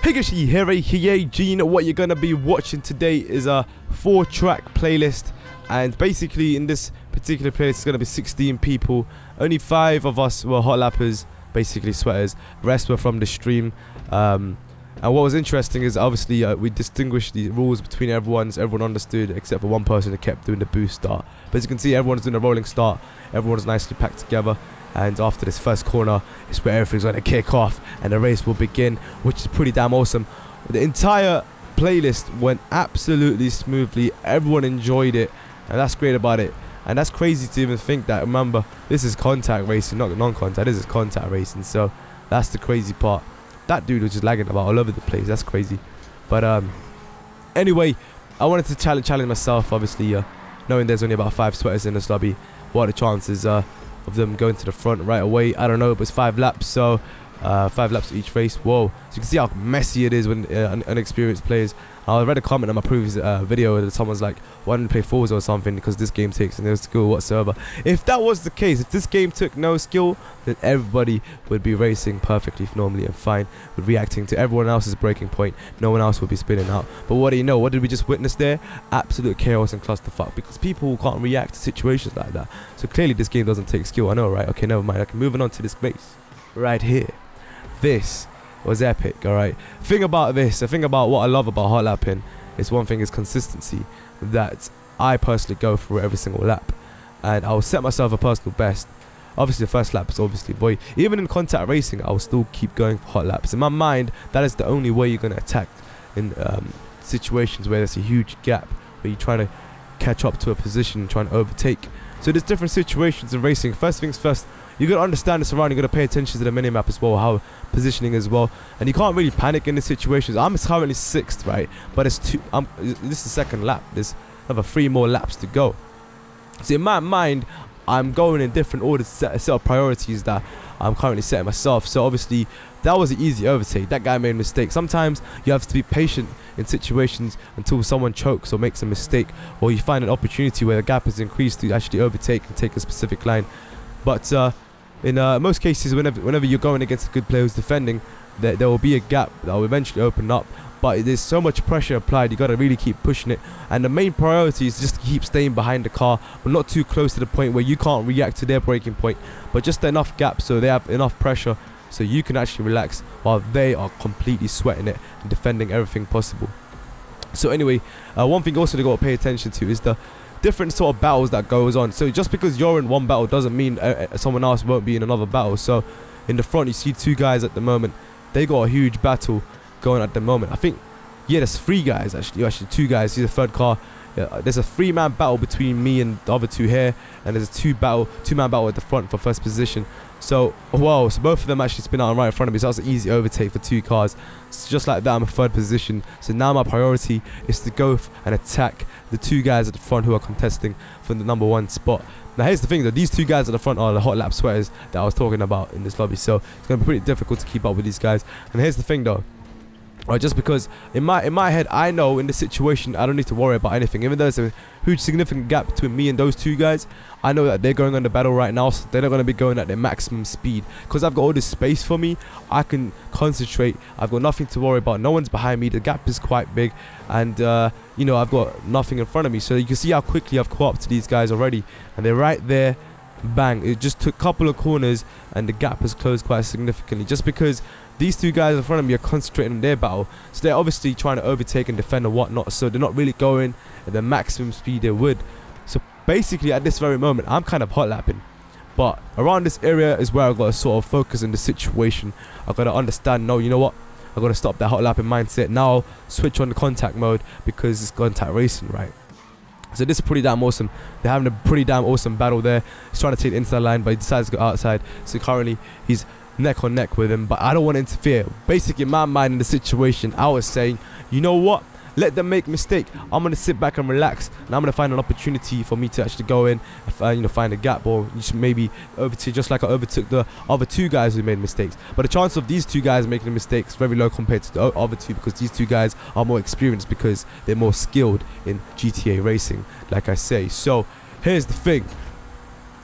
Hey guys, Gene. What you're gonna be watching today is a 4-track playlist, and basically in this particular playlist it's gonna be 16 people. Only 5 of us were hot lappers, basically sweaters. The rest were from the stream. And what was interesting is obviously we distinguished the rules between everyone, so everyone understood except for one person that kept doing the boost start. But as you can see, everyone's doing a rolling start. Everyone's nicely packed together. And after this first corner, it's where everything's going to kick off and the race will begin, which is pretty damn awesome. The entire playlist went absolutely smoothly. Everyone enjoyed it, and that's great about it. And that's crazy to even think that. Remember, this is contact racing, not non-contact. This is contact racing, so that's the crazy part. That dude was just lagging about all over the place. That's crazy. But anyway, I wanted to challenge myself. Obviously, knowing there's only about 5 sweaters in this lobby, what are the chances of them going to the front right away? I don't know, but it's 5 laps, so 5 laps each race. Whoa. So you can see how messy it is when unexperienced players. I read a comment on my previous video that someone's like, why don't you play Forza or something, because this game takes no skill whatsoever. If that was the case, if this game took no skill, then everybody would be racing perfectly normally and fine, with reacting to everyone else's breaking point. No one else would be spinning out. But what do you know? What did we just witness there? Absolute chaos and clusterfuck, because people can't react to situations like that. So clearly this game doesn't take skill. I know, right? Okay, never mind. Okay, moving on to this race right here. This was epic. Alright, the thing about what I love about hot lapping is, one thing is consistency, that I personally go through every single lap, and I'll set myself a personal best. Obviously the first lap is obviously void. Even in contact racing, I'll still keep going for hot laps. In my mind, that is the only way you're going to attack in situations where there's a huge gap, where you're trying to catch up to a position, trying to overtake. So there's different situations in racing. First things first, you got to understand the surrounding. You got to pay attention to the minimap as well, how positioning as well, and you can't really panic in these situations. I'm currently 6th, right? But it's this is the second lap. There's another 3 more laps to go. So in my mind, I'm going in different orders, set of priorities that I'm currently setting myself. So obviously that was an easy overtake. That guy made a mistake. Sometimes you have to be patient in situations until someone chokes or makes a mistake, or you find an opportunity where the gap is increased to actually overtake and take a specific line. But in most cases, whenever you're going against a good player who's defending, there will be a gap that will eventually open up. But there's so much pressure applied, you got to really keep pushing it. And the main priority is just to keep staying behind the car, but not too close to the point where you can't react to their breaking point, but just enough gap so they have enough pressure so you can actually relax while they are completely sweating it and defending everything possible. So anyway, one thing also to got to pay attention to is the different sort of battles that goes on. So just because you're in one battle doesn't mean someone else won't be in another battle. So in the front you see 2 guys at the moment. They got a huge battle going at the moment. I think, yeah, there's 3 guys actually 2 guys. See the third car. There's a 3-man battle between me and the other 2 here, and there's a 2-man battle at the front for first position. So wow, so both of them actually spin out right in front of me, so that's an easy overtake for 2 cars. So just like that, I'm in 3rd position. So now my priority is to go and attack the 2 guys at the front who are contesting for the number 1 spot. Now here's the thing though, these 2 guys at the front are the hot lap sweaters that I was talking about in this lobby, so it's going to be pretty difficult to keep up with these guys. And here's the thing though, just because in my head I know in this situation I don't need to worry about anything. Even though there's a huge significant gap between me and those 2 guys, I know that they're going on the battle right now, so they're not going to be going at their maximum speed. Because I've got all this space for me, I can concentrate. I've got nothing to worry about. No one's behind me. The gap is quite big, and you know, I've got nothing in front of me. So you can see how quickly I've caught up to these guys already, and they're right there. Bang! It just took a couple of corners and the gap has closed quite significantly, just because these 2 guys in front of me are concentrating on their battle. So they're obviously trying to overtake and defend and whatnot, so they're not really going at the maximum speed they would. So basically at this very moment I'm kind of hot lapping, but around this area is where I've got to sort of focus on the situation. I've got to understand, no, you know what, I've got to stop that hot lapping mindset. Now I'll switch on the contact mode because it's contact racing, right? So this is pretty damn awesome. They're having a pretty damn awesome battle there. He's trying to take the inside line, but he decides to go outside. So currently he's neck on neck with him, but I don't want to interfere. Basically in my mind in the situation, I was saying, you know what, let them make mistake. I'm going to sit back and relax, and I'm going to find an opportunity for me to actually go in and you know, find a gap, or you should maybe overtake, just like I overtook the other 2 guys who made mistakes. But the chance of these 2 guys making mistakes is very low compared to the other 2, because these 2 guys are more experienced, because they're more skilled in GTA racing, like I say. So here's the thing,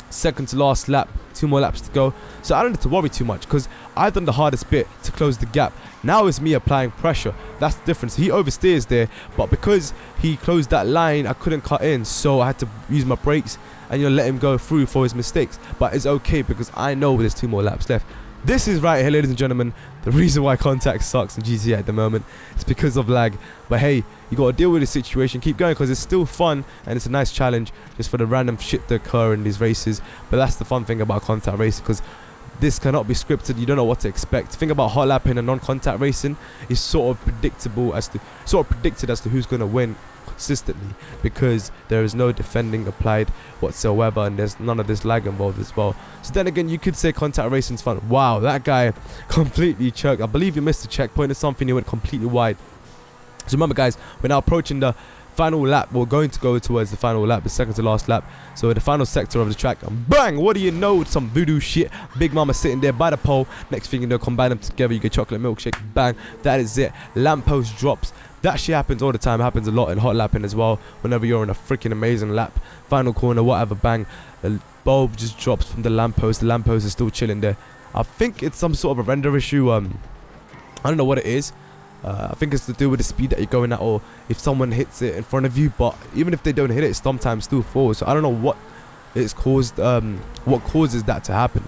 second to last lap, 2 more laps to go, so I don't need to worry too much, because I've done the hardest bit to close the gap. Now it's me applying pressure. That's the difference. He oversteers there, but because he closed that line, I couldn't cut in, so I had to use my brakes and let him go through for his mistakes. But it's okay because I know there's 2 more laps left. This is right here, ladies and gentlemen, the reason why contact sucks in GTA at the moment. It's because of lag. But hey, you got to deal with the situation, keep going, because it's still fun and it's a nice challenge just for the random shit to occur in these races. But that's the fun thing about contact racing, because this cannot be scripted. You don't know what to expect. The thing about hot lapping and non-contact racing is sort of predicted as to who's going to win consistently, because there is no defending applied whatsoever and there's none of this lag involved as well. So then again, you could say contact racing is fun. Wow, that guy completely choked. I believe he missed a checkpoint or something. He went completely wide. So remember guys, we're now approaching the final lap. We're going to go towards the final lap, the second to last lap. So in the final sector of the track, and bang, what do you know, some voodoo shit. Big Mama sitting there by the pole. Next thing you know, combine them together, you get chocolate milkshake. Bang, that is it. Lamppost drops. That shit happens all the time. It happens a lot in hot lapping as well. Whenever you're in a freaking amazing lap, final corner, whatever, bang, the bulb just drops from the lamppost. The lamppost is still chilling there. I think it's some sort of a render issue. I don't know what it is. I think it's to do with the speed that you're going at, or if someone hits it in front of you. But even if they don't hit it, sometimes still falls. So I don't know what it's caused. What causes that to happen?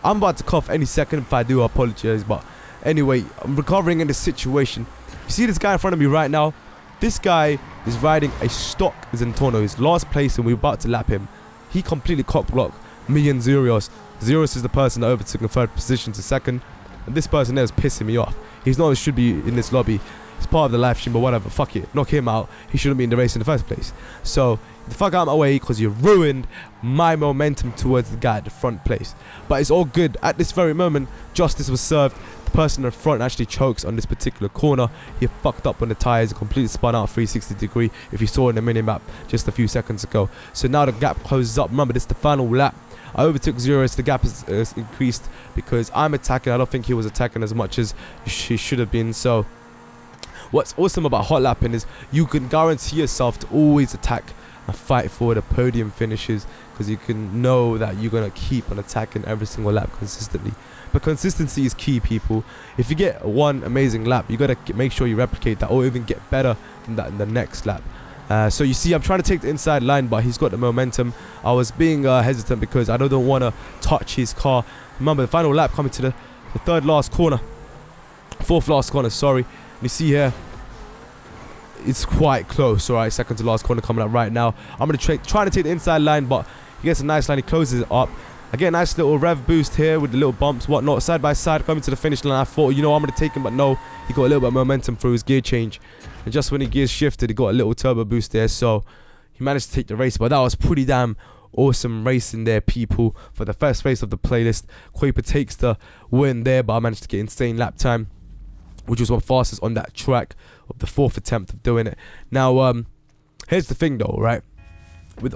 I'm about to cough any second. If I do, I apologize. But anyway, I'm recovering in this situation. You see this guy in front of me right now? This guy is riding a stock Zentorno. He's last place and we're about to lap him. He completely cock-blocked me and Zurios. Zurios is the person that overtook in third position to second. And this person there is pissing me off. He's not, should be in this lobby. He's part of the live stream, but whatever. Fuck it. Knock him out. He shouldn't be in the race in the first place. So, get the fuck out of my way, because you ruined my momentum towards the guy at the front place. But it's all good. At this very moment, justice was served. The person in front actually chokes on this particular corner. He fucked up on the tires and completely spun out 360 degree, if you saw in the mini-map just a few seconds ago. So now the gap closes up. Remember, this is the final lap. I overtook Zeros. The gap has increased because I'm attacking. I don't think he was attacking as much as he should have been. So what's awesome about hot lapping is you can guarantee yourself to always attack and fight for the podium finishes, because you can know that you're going to keep on attacking every single lap consistently. But consistency is key, people. If you get one amazing lap, you got to make sure you replicate that, or even get better than that in the next lap. So you see, I'm trying to take the inside line, but he's got the momentum. I was being hesitant because I don't want to touch his car. Remember, the final lap coming to the fourth last corner, sorry. And you see here, it's quite close. All right, second to last corner coming up right now. I'm going to try to take the inside line, but he gets a nice line. He closes it up. I get a nice little rev boost here with the little bumps, whatnot, side by side, coming to the finish line. I thought, I'm going to take him, but no, he got a little bit of momentum through his gear change. And just when he gears shifted, he got a little turbo boost there, so he managed to take the race. But that was pretty damn awesome racing there, people. For the first race of the playlist, Quaper takes the win there, but I managed to get insane lap time, which was one fastest on that track of the 4th attempt of doing it. Now, here's the thing though, right? With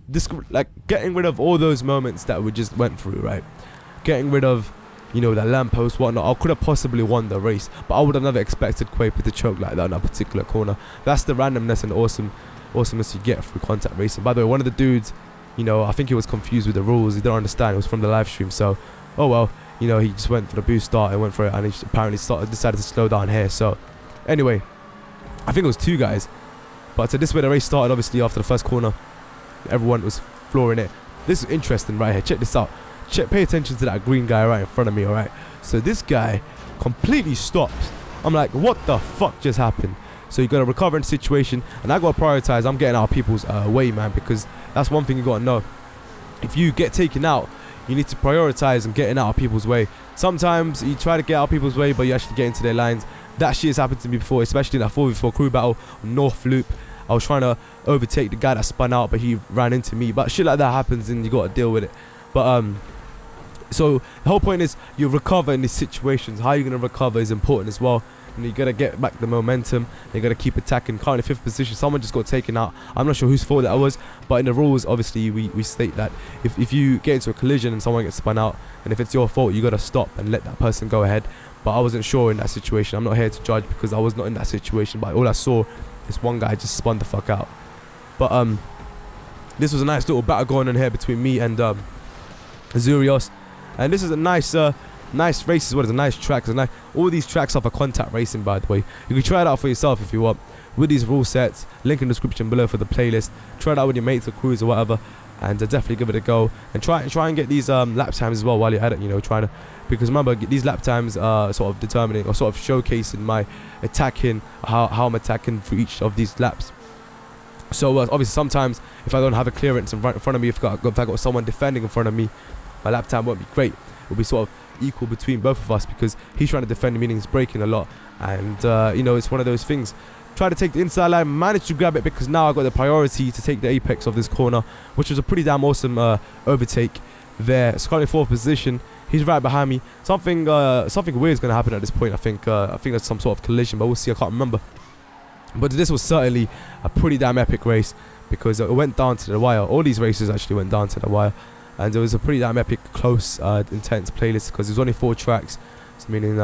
this, like, getting rid of all those moments that we just went through, right? Getting rid of, that lamppost, whatnot. I could have possibly won the race, but I would have never expected Quaper to choke like that in that particular corner. That's the randomness and awesomeness you get through contact racing. By the way, one of the dudes, I think he was confused with the rules. He didn't understand. It was from the live stream, so, oh well. He just went for the boost start and went for it, and he apparently decided to slow down here. So, anyway, I think it was 2 guys. But so this is where the race started, obviously, after the first corner. Everyone was flooring it. This is interesting right here. Check this out. Pay attention to that green guy right in front of me, alright? So this guy completely stops. I'm like, what the fuck just happened? So you got to recover in the situation, and I got to prioritize. I'm getting out of people's way, man, because that's one thing you got to know. If you get taken out, you need to prioritize and getting out of people's way. Sometimes you try to get out of people's way, but you actually get into their lines. That shit has happened to me before, especially in that 4v4 crew battle on North Loop. I was trying to overtake the guy that spun out, but he ran into me. But shit like that happens, and you got to deal with it. But so the whole point is you recover in these situations. How you're going to recover is important as well. You got to get back the momentum. You got to keep attacking. Currently 5th position. Someone just got taken out. I'm not sure whose fault that was, but in the rules, obviously, we state that if you get into a collision and someone gets spun out, and if it's your fault, you got to stop and let that person go ahead. But I wasn't sure in that situation. I'm not here to judge because I was not in that situation. But all I saw is one guy just spun the fuck out. But this was a nice little battle going on here between me and Zurios. And this is a nice Nice race as well. It's a nice track. All these tracks are for contact racing, by the way. You can try it out for yourself if you want. With these rule sets, link in the description below for the playlist. Try it out with your mates or crews or whatever, and definitely give it a go. And try and get these lap times as well while you're at it. You know, because remember, these lap times are sort of determining or sort of showcasing my attacking, how I'm attacking for each of these laps. So obviously sometimes if I don't have a clearance in front of me, if I got someone defending in front of me, my lap time won't be great. It'll be sort of equal between both of us because he's trying to defend, meaning he's braking a lot. And you know, it's one of those things. Try to take the inside line, managed to grab it because now I got the priority to take the apex of this corner, which was a pretty damn awesome overtake there. It's currently 4th position. He's right behind me. Something weird is going to happen at this point. I think there's some sort of collision, but we'll see. I can't remember. But this was certainly a pretty damn epic race because it went down to the wire. All these races actually went down to the wire, and it was a pretty damn epic, close, intense playlist because there's only 4 tracks, so meaning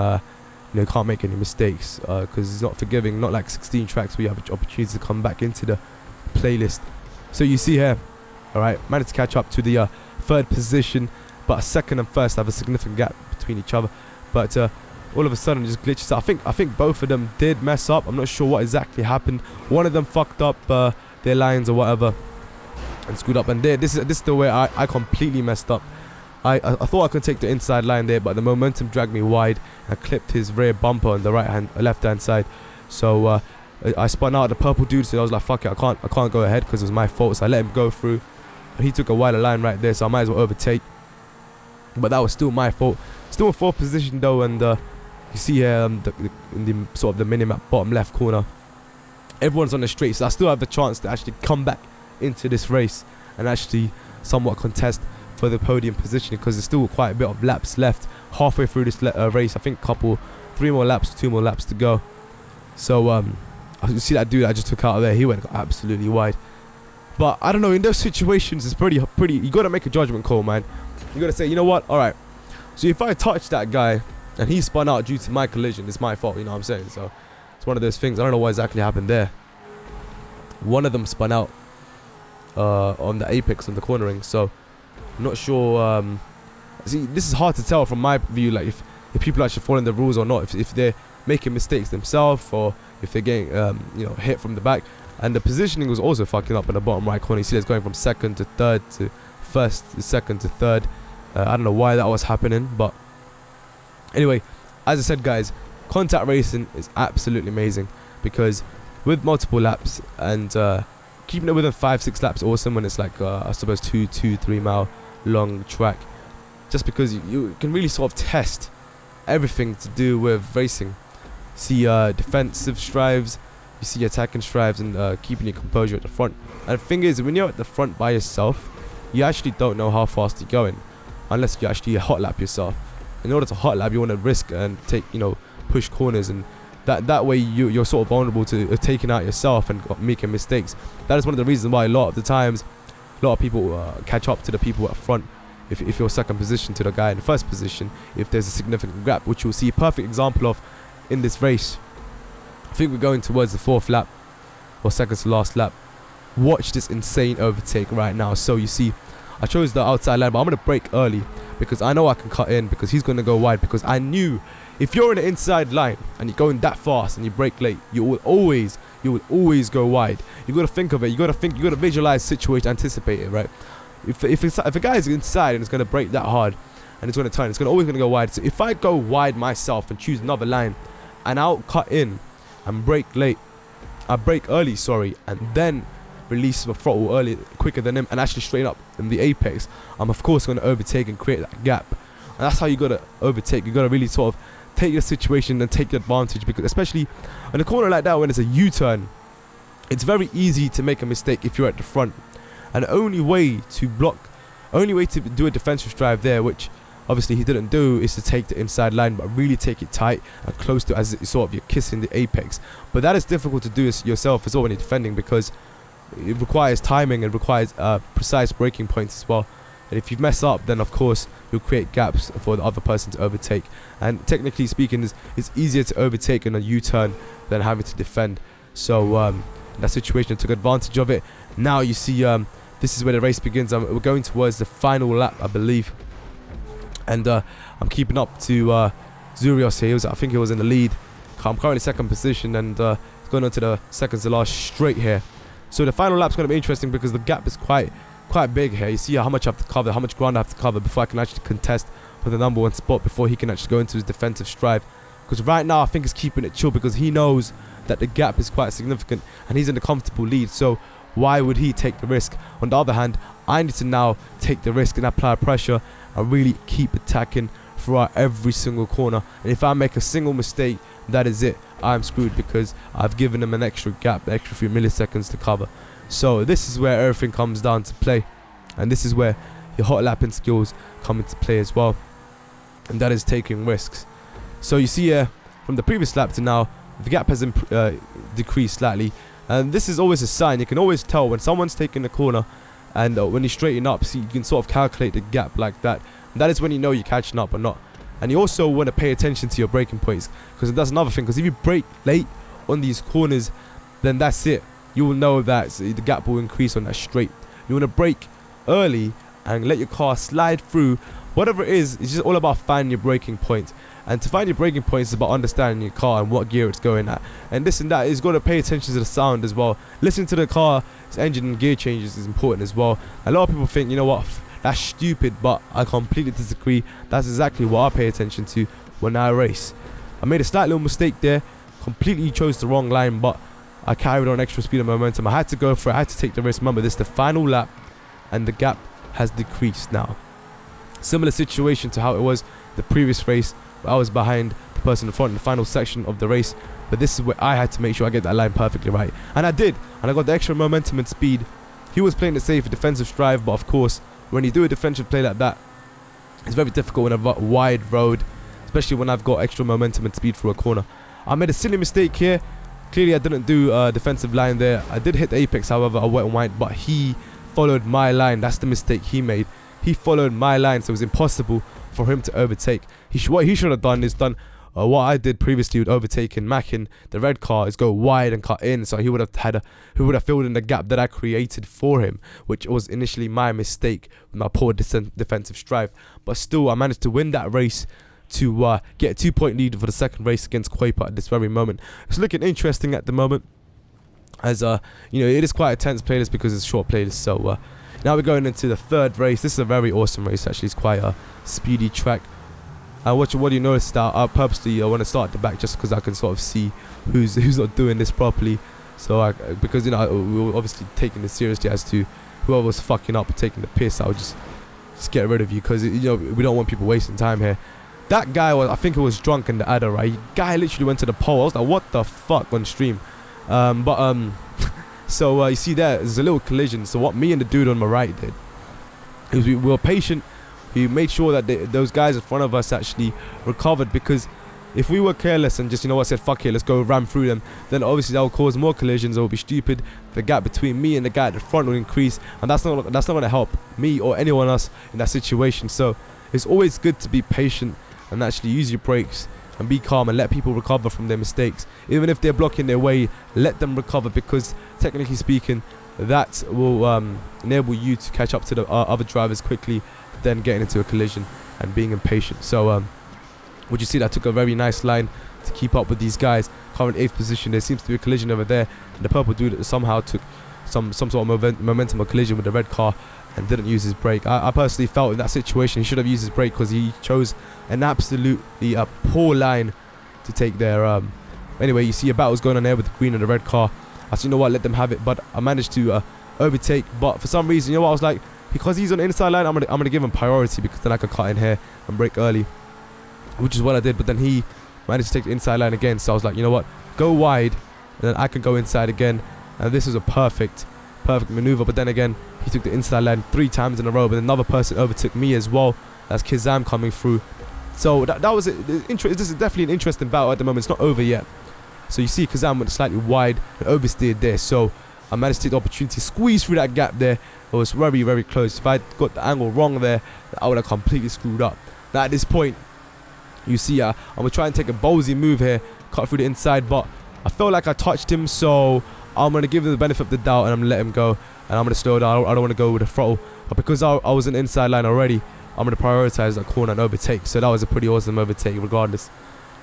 you can't make any mistakes because it's not forgiving. Not like 16 tracks where you have an opportunity to come back into the playlist. So you see here, all right, managed to catch up to the 3rd position, but 2nd and 1st have a significant gap between each other. But all of a sudden, it just glitches out. I think both of them did mess up. I'm not sure what exactly happened. One of them fucked up their lines or whatever and screwed up. And this is the way I completely messed up. I thought I could take the inside line there, but the momentum dragged me wide and clipped his rear bumper on the left hand side. So I spun out the purple dude, so I was like, fuck it, I can't go ahead because it was my fault. So I let him go through, but he took a wider line right there, so I might as well overtake. But that was still my fault. Still in 4th position though, and you see here in the sort of the minimap bottom left corner, everyone's on the straight, so I still have the chance to actually come back into this race and actually somewhat contest for the podium position because there's still quite a bit of laps left halfway through this race. I think 3 more laps, 2 more laps to go. So you see that dude I just took out of there, he went absolutely wide. But I don't know, in those situations it's pretty you got to make a judgment call, man. You got to say, you know what, alright, so if I touch that guy and he spun out due to my collision, it's my fault, you know what I'm saying? So it's one of those things. I don't know what exactly happened there. One of them spun out on the apex on the cornering, so I'm not sure. See, this is hard to tell from my view, like if people actually following the rules or not, if they're making mistakes themselves or if they're getting hit from the back. And the positioning was also fucking up in the bottom right corner. You see it's going from 2nd to 3rd to 1st to 2nd to 3rd. I don't know why that was happening, but anyway, as I said, guys, contact racing is absolutely amazing because with multiple laps and keeping it within 5-6 laps awesome when it's like I suppose 2-3 mile long track, just because you can really sort of test everything to do with racing. See defensive strives, you see attacking strives, and keeping your composure at the front. And the thing is, when you're at the front by yourself, you actually don't know how fast you're going unless you actually hot lap yourself. In order to hot lap, you want to risk and take, push corners, and that way you're sort of vulnerable to taking out yourself and making mistakes. That is one of the reasons why a lot of the times a lot of people catch up to the people at front if you're 2nd position to the guy in 1st position if there's a significant gap, which you'll see a perfect example of in this race. I think we're going towards the 4th lap or 2nd to last lap. Watch this insane overtake right now. So you see I chose the outside line, but I'm going to brake early because I know I can cut in because he's going to go wide, because I knew if you're in the inside line and you're going that fast and you brake late, you will always go wide. You got to think of it. You got to visualize the situation, anticipate it, right? If a guy is inside and it's going to brake that hard and it's going to turn, it's always going to go wide. So if I go wide myself and choose another line and I'll cut in and brake late, I brake early, sorry, and then release the throttle early, quicker than him, and actually straighten up in the apex, I'm of course going to overtake and create that gap. And that's how you got to overtake. You got to really sort of take the situation and take the advantage, because especially in a corner like that when it's a U-turn, it's very easy to make a mistake if you're at the front. And the only way to do a defensive drive there, which obviously he didn't do, is to take the inside line but really take it tight and close to, as sort of you're kissing the apex. But that is difficult to do yourself as well when you're defending, because it requires timing and requires precise braking points as well. And if you mess up, then of course you'll create gaps for the other person to overtake. And technically speaking, it's easier to overtake in a U-turn than having to defend. So in that situation, I took advantage of it. Now you see, this is where the race begins. We're going towards the final lap, I believe. And I I'm keeping up to Zurios here. I think he was in the lead. I'm currently second position, and going on to the second to last straight here. So the final lap's going to be interesting because the gap is quite big here. You see how much I have to cover, how much ground I have to cover before I can actually contest for the number 1 spot, before he can actually go into his defensive strive. Because right now I think he's keeping it chill because he knows that the gap is quite significant and he's in a comfortable lead. So why would he take the risk? On the other hand, I need to now take the risk and apply pressure and really keep attacking throughout every single corner. And if I make a single mistake, that is it. I'm screwed because I've given him an extra gap, an extra few milliseconds to cover. So this is where everything comes down to play, and this is where your hot lapping skills come into play as well, and that is taking risks. So you see here, from the previous lap to now, the gap has decreased slightly, and this is always a sign. You can always tell when someone's taking the corner, and when you straighten up, see, you can sort of calculate the gap like that. And that is when you know you're catching up or not. And you also want to pay attention to your braking points, because that's another thing. Because if you brake late on these corners, then that's it. You will know that the gap will increase on that straight. You want to brake early and let your car slide through. Whatever it is, it's just all about finding your braking point. And to find your braking points is about understanding your car and what gear it's going at. And this and that is got to pay attention to the sound as well. Listening to the car's engine and gear changes is important as well. A lot of people think, you know what, that's stupid, but I completely disagree. That's exactly what I pay attention to when I race. I made a slight little mistake there, completely chose the wrong line, but I carried on extra speed and momentum. I had to go for it, I had to take the risk. Remember, this is the final lap, and the gap has decreased now. Similar situation to how it was the previous race, where I was behind the person in front in the final section of the race, but this is where I had to make sure I get that line perfectly right, and I did, and I got the extra momentum and speed. He was playing it safe, a defensive strive, but of course, when you do a defensive play like that, it's very difficult in a wide road, especially when I've got extra momentum and speed through a corner. I made a silly mistake here. Clearly I didn't do a defensive line there. I did hit the apex, however, I went wide, but he followed my line. That's the mistake he made. He followed my line, so it was impossible for him to overtake. What he should have done is done what I did previously with overtaking Mackin, the red car, is go wide and cut in, so he would have filled in the gap that I created for him, which was initially my mistake with my poor defensive strive. But still, I managed to win that race to get a 2-point lead for the second race against Quaper at this very moment. It's looking interesting at the moment, as you know, it is quite a tense playlist because it's a short playlist. So now we're going into the third race. This is a very awesome race, actually. It's quite a speedy track. What do you notice that I purposely want to start at the back just because I can sort of see who's not doing this properly. So because, you know, we were obviously taking this seriously as to whoever was fucking up, taking the piss, I would just get rid of you, because, you know, we don't want people wasting time here. That guy was, I think, it was drunk in the adder, right? Guy literally went to the pole. I was like, what the fuck, on stream. So you see there's a little collision. So what me and the dude on my right did is we were patient. We made sure that those guys in front of us actually recovered, because if we were careless and just, you know what, said fuck it, let's go ram through them, then obviously that will cause more collisions. It will be stupid. The gap between me and the guy at the front will increase, and that's not going to help me or anyone else in that situation. So it's always good to be patient and actually use your brakes and be calm and let people recover from their mistakes. Even if they're blocking their way, let them recover, because technically speaking, that will enable you to catch up to the other drivers quickly than getting into a collision and being impatient. So would you see that I took a very nice line to keep up with these guys. Current 8th position. There seems to be a collision over there, and the purple dude somehow took some sort of momentum or collision with the red car and didn't use his brake. I personally felt in that situation he should have used his brake, because he chose an absolutely poor line to take there. Anyway, you see a battle's going on there with the green and the red car. I said, you know what, let them have it, but I managed to overtake. But for some reason, you know what, I was like, because he's on the inside line, I'm gonna give him priority, because then I could cut in here and brake early, which is what I did. But then he managed to take the inside line again, so I was like, you know what, go wide, and then I can go inside again. And this was a perfect maneuver. But then again, he took the inside line 3 times in a row, but another person overtook me as well. That's Kizam coming through. So that was it. This is definitely an interesting battle at the moment. It's not over yet. So you see Kazam went slightly wide and oversteered there. So I managed to take the opportunity to squeeze through that gap there. It was very, very close. If I got the angle wrong there, I would have completely screwed up. Now at this point, you see I'm going to try and take a ballsy move here, cut through the inside, but I felt like I touched him, so I'm going to give him the benefit of the doubt and I'm going to let him go. And I'm going to slow down. I don't want to go with the throttle. But because I was in the inside line already, I'm going to prioritize that corner and overtake. So that was a pretty awesome overtake regardless.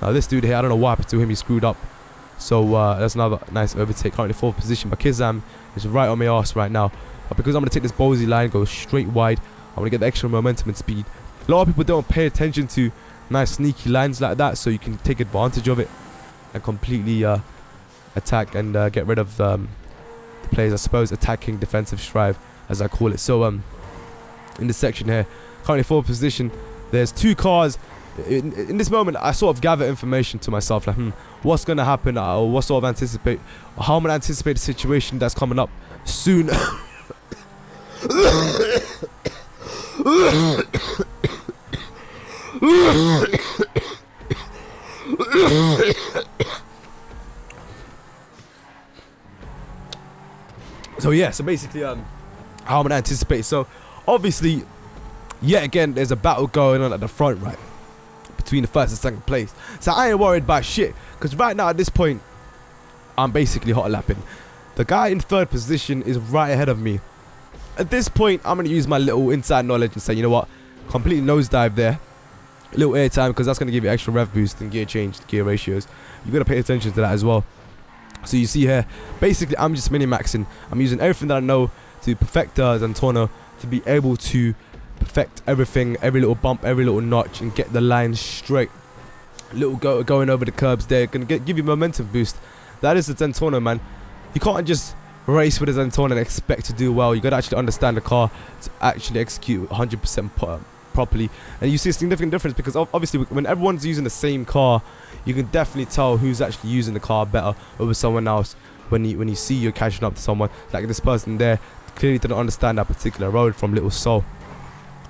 Now this dude here, I don't know what happened to him, he screwed up. So that's another nice overtake. Currently 4th position, but Kizam is right on my ass right now. But because I'm going to take this ballsy line, go straight wide, I'm going to get the extra momentum and speed. A lot of people don't pay attention to nice sneaky lines like that, so you can take advantage of it and completely attack and get rid of the players, I suppose, attacking defensive strive, as I call it. So in this section here, currently 4th position, there's 2 cars. In this moment, I sort of gather information to myself, like, what's going to happen, or what sort of anticipate, or how I'm going to anticipate the situation that's coming up soon. So yeah, so basically how I'm gonna anticipate. So obviously, yet again, there's a battle going on at the front, right, between the 1st and 2nd place. So I ain't worried about shit, because right now at this point, I'm basically hot lapping. The guy in 3rd position is right ahead of me. At this point, I'm gonna use my little inside knowledge and say, you know what, completely nosedive there, a little air time, because that's gonna give you extra rev boost and gear change, gear ratios. You gotta pay attention to that as well. So you see here, basically I'm just mini-maxing. I'm using everything that I know to perfect Zentorno, to be able to perfect everything, every little bump, every little notch, and get the line straight. Little going over the curbs there, gonna give you momentum boost. That is the Zentorno, man. You can't just race with a Zentorno and expect to do well. You gotta actually understand the car to actually execute 100% properly. And you see a significant difference, because obviously when everyone's using the same car, you can definitely tell who's actually using the car better over someone else. When you see you're catching up to someone, like this person there clearly didn't understand that particular road from Little Seoul.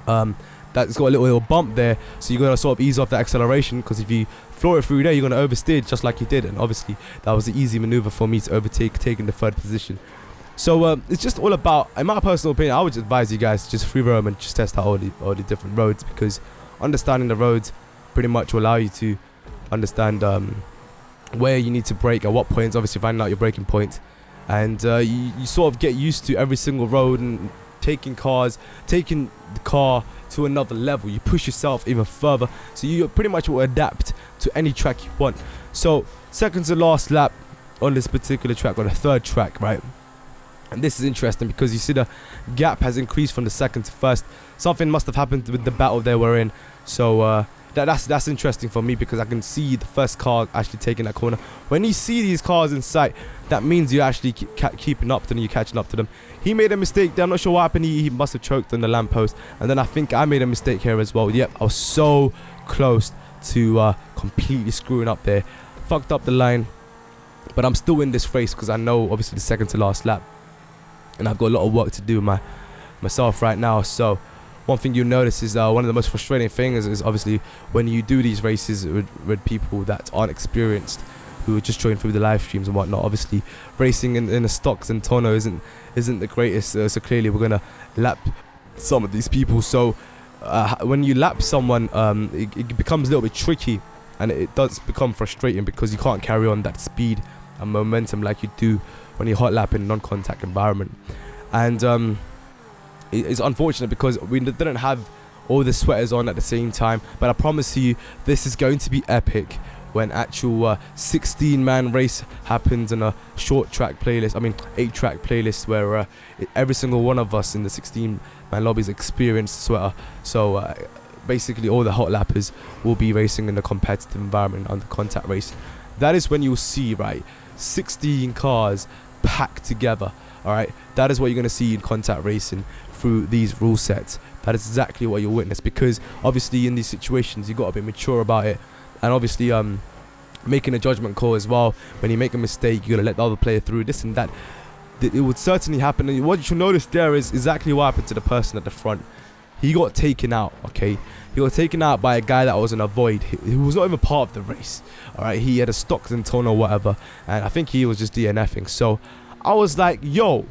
That's got a little bump there, so you're gonna sort of ease off the acceleration, because if you floor it through there, you're gonna oversteer just like you did. And obviously that was an easy maneuver for me to overtake, taking the 3rd position. So it's just all about, in my personal opinion, I would advise you guys to just free roam and just test out all the different roads, because understanding the roads pretty much will allow you to understand where you need to brake at what points. Obviously finding out your braking points, and you sort of get used to every single road and taking the car to another level. You push yourself even further, so you pretty much will adapt to any track you want. So 2nd to last lap on this particular track, on the 3rd track, right? And this is interesting because you see the gap has increased from the 2nd to 1st. Something must have happened with the battle they were in. So that's interesting for me, because I can see the 1st car actually taking that corner. When you see these cars in sight, that means you're actually keeping up to them, you're catching up to them. He made a mistake there. I'm not sure what happened. He must have choked on the lamppost. And then I think I made a mistake here as well. Yep, I was so close to completely screwing up there. Fucked up the line. But I'm still in this race, because I know obviously the 2nd to last lap. And I've got a lot of work to do myself right now. So one thing you'll notice is one of the most frustrating things is obviously when you do these races with people that aren't experienced, who are just joining through the live streams and whatnot. Obviously racing in the stocks and Zentorno isn't the greatest, so clearly we're gonna lap some of these people. So when you lap someone, it becomes a little bit tricky, and it does become frustrating, because you can't carry on that speed and momentum like you do when you're hot lapping in a non-contact environment. And it's unfortunate, because we didn't have all the sweaters on at the same time, but I promise you this is going to be epic when actual 16-man race happens in a short track playlist, 8-track playlist, where every single one of us in the 16-man lobbies experience the sweater. So basically all the hot lappers will be racing in a competitive environment under contact race. That is when you'll see, right, 16 cars packed together. Alright, that is what you're going to see in contact racing through these rule sets. That is exactly what you'll witness, because obviously in these situations you've got to be mature about it, and obviously making a judgment call as well. When you make a mistake, you're going to let the other player through, this and that. It would certainly happen, and what you should notice there is exactly what happened to the person at the front. He got taken out, okay? He got taken out by a guy that was in a void. He was not even part of the race, alright? He had a stock Zentorno or whatever, and I think he was just DNFing. So I was like, yo,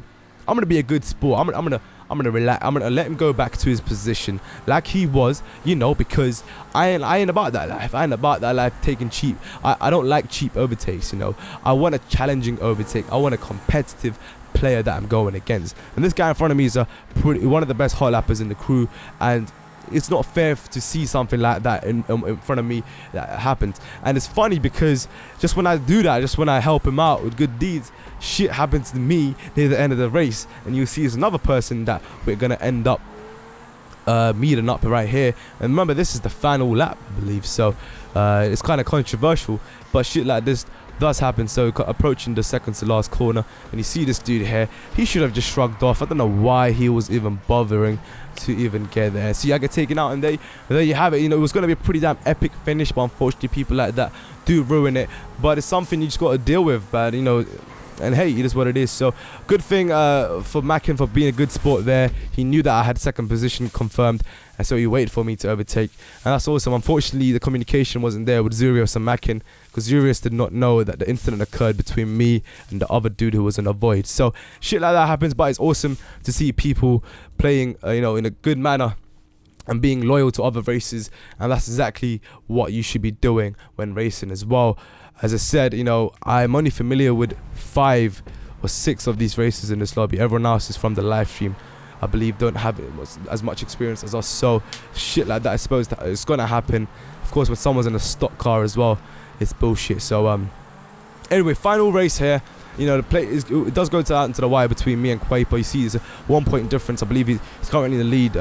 I'm gonna be a good sport. I'm gonna relax. I'm gonna let him go back to his position like he was, you know, because I ain't about that life. I ain't about that life taking cheap. I don't like cheap overtakes, you know. I want a challenging overtake. I want a competitive player that I'm going against. And this guy in front of me is one of the best hot lappers in the crew, and it's not fair to see something like that in front of me that happens. And it's funny because just when I do that, just when I help him out with good deeds, shit happens to me near the end of the race, and you see there's another person that we're gonna end up meeting up right here. And remember, this is the final lap, I believe, so it's kind of controversial, but shit like this does happen. So approaching the second to last corner, and you see this dude here, he should have just shrugged off. I don't know why he was even bothering to even get there. See, I get taken out, and there you have it. You know, it was going to be a pretty damn epic finish, but unfortunately people like that do ruin it. But it's something you just got to deal with, but you know, and hey, it is what it is. So good thing for Mackin for being a good sport there. He knew that I had second position confirmed, and so he waited for me to overtake, and that's awesome. Unfortunately, the communication wasn't there with Zurius and Mackin, because Zurius did not know that the incident occurred between me and the other dude who was in a void. So shit like that happens, but it's awesome to see people playing you know, in a good manner and being loyal to other races, and that's exactly what you should be doing when racing as well. As I said, you know, I'm only familiar with 5 or 6 of these races in this lobby. Everyone else is from the live stream, I believe, don't have as much experience as us. So shit like that, I suppose that it's gonna happen. Of course, when someone's in a stock car as well, it's bullshit. So anyway, final race here. You know, the play it does go out into the wire between me and Quaper. You see, there's a 1 point difference. I believe he's currently in the lead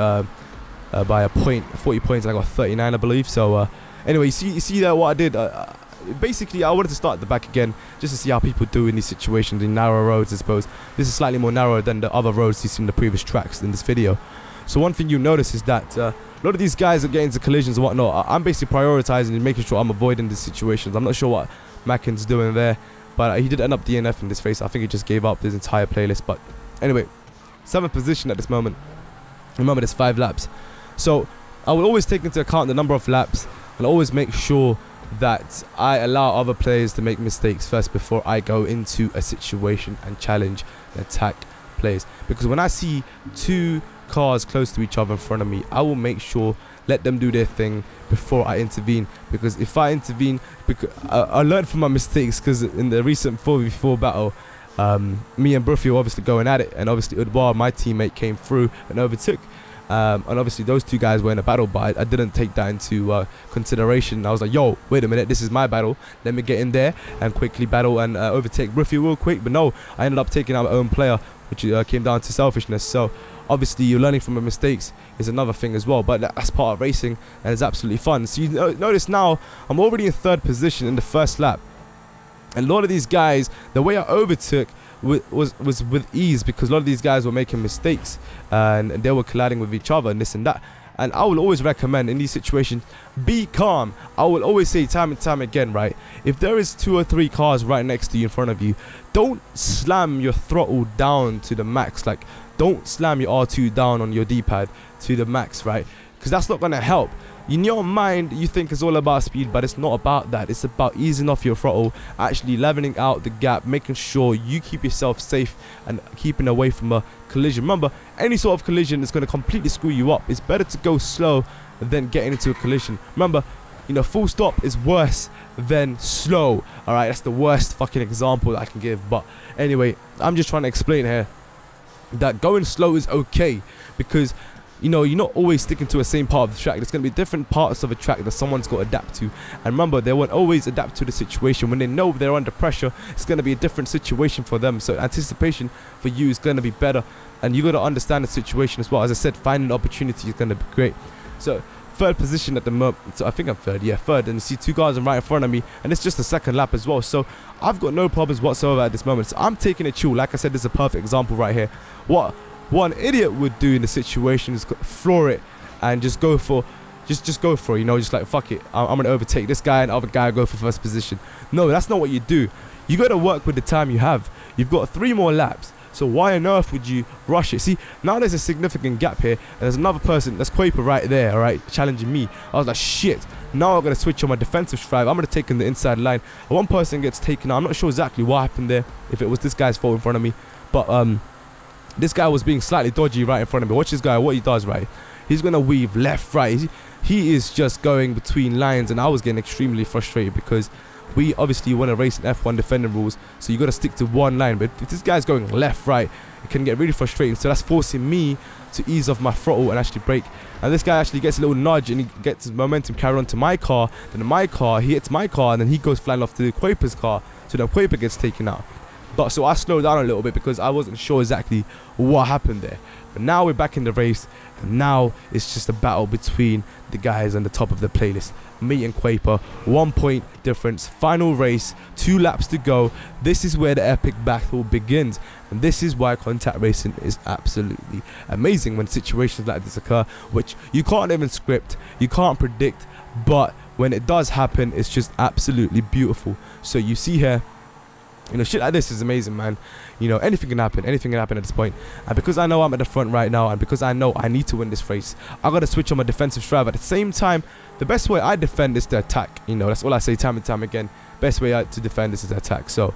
by a point, 40 points. I got 39, I believe. So anyway, you see that what I did. Basically, I wanted to start at the back again just to see how people do in these situations, in narrow roads, I suppose. This is slightly more narrow than the other roads you see in the previous tracks in this video. So one thing you notice is that a lot of these guys are getting into collisions and whatnot. I'm basically prioritizing and making sure I'm avoiding these situations. I'm not sure what Mackin's doing there, but he did end up DNF in this race. I think he just gave up his entire playlist. But anyway, 7th position at this moment. Remember, there's 5 laps. So I will always take into account the number of laps and always make sure that I allow other players to make mistakes first before I go into a situation and challenge and attack players. Because when I see 2 cars close to each other in front of me, I will make sure, let them do their thing before I intervene. Because if I intervene, because I learned from my mistakes, because in the recent 4v4 battle, me and Bruffy were obviously going at it, and obviously Udwar, my teammate, came through and overtook. And obviously those 2 guys were in a battle, but I didn't take that into consideration. I was like, yo, wait a minute, this is my battle, let me get in there and quickly battle and overtake Bruffy real quick. But no, I ended up taking out my own player, which came down to selfishness. So obviously you're learning from your mistakes is another thing as well, but that's part of racing and it's absolutely fun. So you notice now I'm already in 3rd position in the first lap, and a lot of these guys, the way I overtook was with ease, because a lot of these guys were making mistakes and they were colliding with each other and this and that. And I will always recommend in these situations, be calm. I will always say time and time again, right, if there is 2 or 3 cars right next to you in front of you, don't slam your throttle down to the max. Like, don't slam your R2 down on your D-pad to the max, right? Because that's not going to help. In your mind, you think it's all about speed, but it's not about that. It's about easing off your throttle, actually leveling out the gap, making sure you keep yourself safe and keeping away from a collision. Remember, any sort of collision is going to completely screw you up. It's better to go slow than getting into a collision. Remember, you know, full stop is worse than slow. All right, that's the worst fucking example that I can give. But anyway, I'm just trying to explain here that going slow is okay, because you know, you're not always sticking to the same part of the track. There's going to be different parts of a track that someone's got to adapt to. And remember, they won't always adapt to the situation. When they know they're under pressure, it's going to be a different situation for them. So anticipation for you is going to be better. And you got to understand the situation as well. As I said, finding opportunity is going to be great. So 3rd position at the moment. So I think I'm 3rd. Yeah, 3rd. And you see 2 cars right in front of me. And it's just the 2nd lap as well. So I've got no problems whatsoever at this moment. So I'm taking it chill. Like I said, this is a perfect example right here. What one idiot would do in the situation is floor it and just go for just go for it, you know, just like, fuck it, I'm gonna overtake this guy and the other guy, go for 1st position. No, that's not what you do. You gotta work with the time you have. You've got 3 more laps, so why on earth would you rush it? See, now there's a significant gap here, and there's another person, that's Quaper right there, alright, challenging me. I was like, shit, now I'm gonna switch on my defensive strive. I'm gonna take in the inside line, and one person gets taken out. I'm not sure exactly what happened there, if it was this guy's fault in front of me, but this guy was being slightly dodgy right in front of me. Watch this guy, what he does, right? He's going to weave left, right. He is just going between lines, and I was getting extremely frustrated because we obviously want to race in F1 defending rules, so you got to stick to one line. But if this guy's going left, right, it can get really frustrating. So that's forcing me to ease off my throttle and actually brake. And this guy actually gets a little nudge and he gets his momentum carried on to my car. Then my car, he hits my car, and then he goes flying off to the Quaper's car. So the Quaper gets taken out. But so I slowed down a little bit because I wasn't sure exactly what happened there. But now we're back in the race, and now it's just a battle between the guys on the top of the playlist. Me and Quaper, 1 point difference, final race, 2 laps to go. This is where the epic battle begins, and this is why contact racing is absolutely amazing when situations like this occur, which you can't even script, you can't predict, but when it does happen, it's just absolutely beautiful. So you see here, you know, shit like this is amazing, man. You know, anything can happen at this point. And because I know I'm at the front right now, and because I know I need to win this race, I gotta switch on my defensive drive. At the same time, the best way I defend is to attack. You know, that's all I say time and time again. Best way to defend this is to attack. So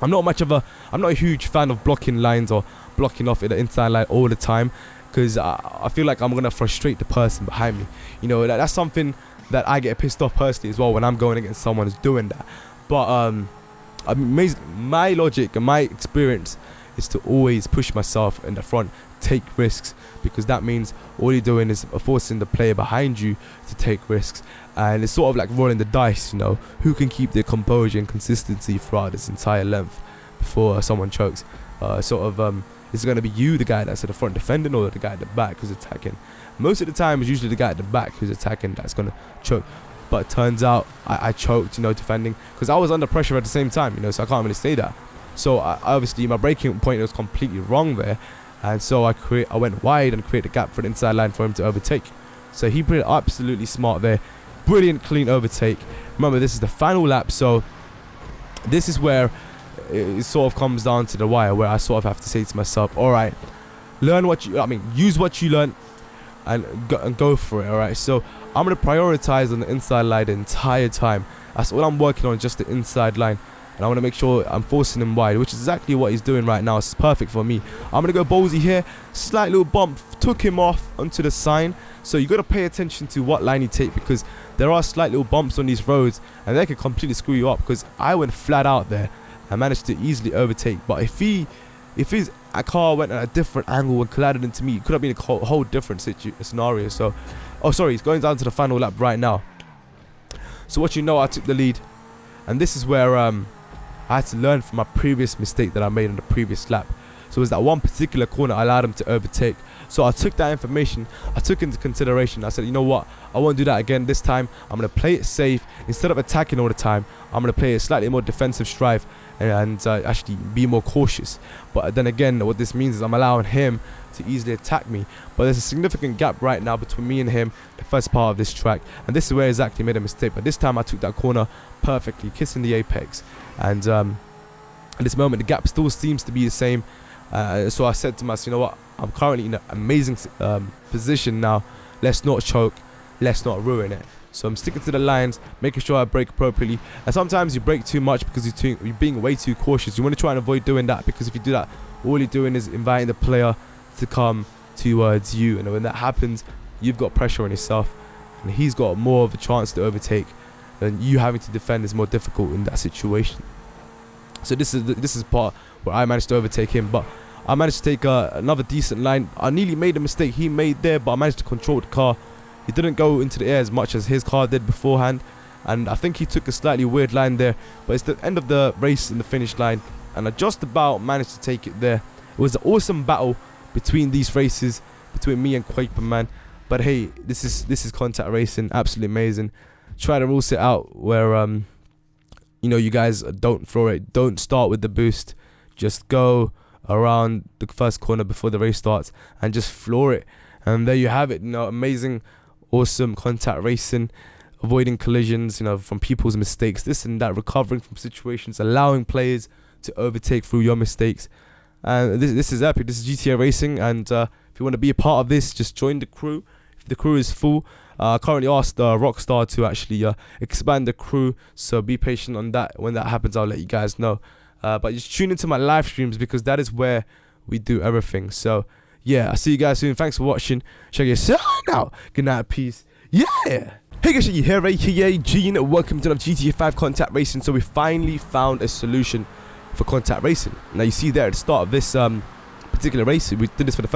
I'm not a huge fan of blocking lines or blocking off in the inside line all the time, because I feel like I'm gonna frustrate the person behind me. You know, that's something that I get pissed off personally as well when I'm going against someone who's doing that. But my logic and my experience is to always push myself in the front, take risks, because that means all you're doing is forcing the player behind you to take risks, and it's sort of like rolling the dice, you know, who can keep their composure and consistency throughout this entire length before someone chokes. Is it going to be you, the guy that's at the front defending, or the guy at the back who's attacking? Most of the time it's usually the guy at the back who's attacking that's going to choke. But it turns out I choked, you know, defending, because I was under pressure at the same time, you know, so I can't really say that. So obviously my braking point was completely wrong there, and so I went wide and created a gap for the inside line for him to overtake. So he put it absolutely smart there. Brilliant, clean overtake. Remember, this is the final lap, so this is where it sort of comes down to the wire, where I sort of have to say to myself, all right, use what you learn and go for it. All right, so I'm going to prioritize on the inside line the entire time. That's all I'm working on, just the inside line. And I want to make sure I'm forcing him wide, which is exactly what he's doing right now. It's perfect for me. I'm going to go ballsy here. Slight little bump. Took him off onto the sign. So you got to pay attention to what line you take, because there are slight little bumps on these roads, and they can completely screw you up, because I went flat out there and managed to easily overtake. But if his car went at a different angle and collided into me, it could have been a whole different scenario. So, oh sorry, he's going down to the final lap right now. So what you know, I took the lead, and this is where I had to learn from my previous mistake that I made on the previous lap. So it was that one particular corner I allowed him to overtake. So I took that information, I took into consideration. I said, you know what, I won't do that again. This time I'm going to play it safe. Instead of attacking all the time, I'm going to play a slightly more defensive strive and actually be more cautious. But then again, what this means is I'm allowing him to easily attack me. But there's a significant gap right now between me and him, the first part of this track, and this is where I exactly made a mistake. But this time I took that corner perfectly, kissing the apex, and at this moment the gap still seems to be the same. So I said to myself, you know what, I'm currently in an amazing position now. Let's not choke, let's not ruin it. So I'm sticking to the lines, making sure I brake appropriately. And sometimes you brake too much because you're being way too cautious. You want to try and avoid doing that, because if you do that, all you're doing is inviting the player to come towards you, and when that happens, you've got pressure on yourself, and he's got more of a chance to overtake, and you having to defend is more difficult in that situation. So this is part where I managed to overtake him, but I managed to take another decent line. I nearly made a mistake he made there, but I managed to control the car. He didn't go into the air as much as his car did beforehand, and I think he took a slightly weird line there, but it's the end of the race in the finish line, and I just about managed to take it there. It was an awesome battle between these races, between me and Quaper, man. But hey, this is contact racing, absolutely amazing. Try to rule it out where you know, you guys don't throw it, don't start with the boost, just go around the first corner before the race starts and just floor it. And there you have it, you know, amazing, awesome contact racing, avoiding collisions, you know, from people's mistakes, this and that, recovering from situations, allowing players to overtake through your mistakes. And this is epic. This is GTA Racing, and if you want to be a part of this, just join the crew. If the crew is full, I currently asked Rockstar to actually expand the crew, so be patient on that. When that happens, I'll let you guys know. But just tune into my live streams, because that is where we do everything. So yeah, I'll see you guys soon. Thanks for watching. Check your out. Good night, peace. Yeah. Hey guys, you here, aka Gene. Welcome to another GTA 5 contact racing. So we finally found a solution for contact racing. Now you see there at the start of this particular race, we did this for the first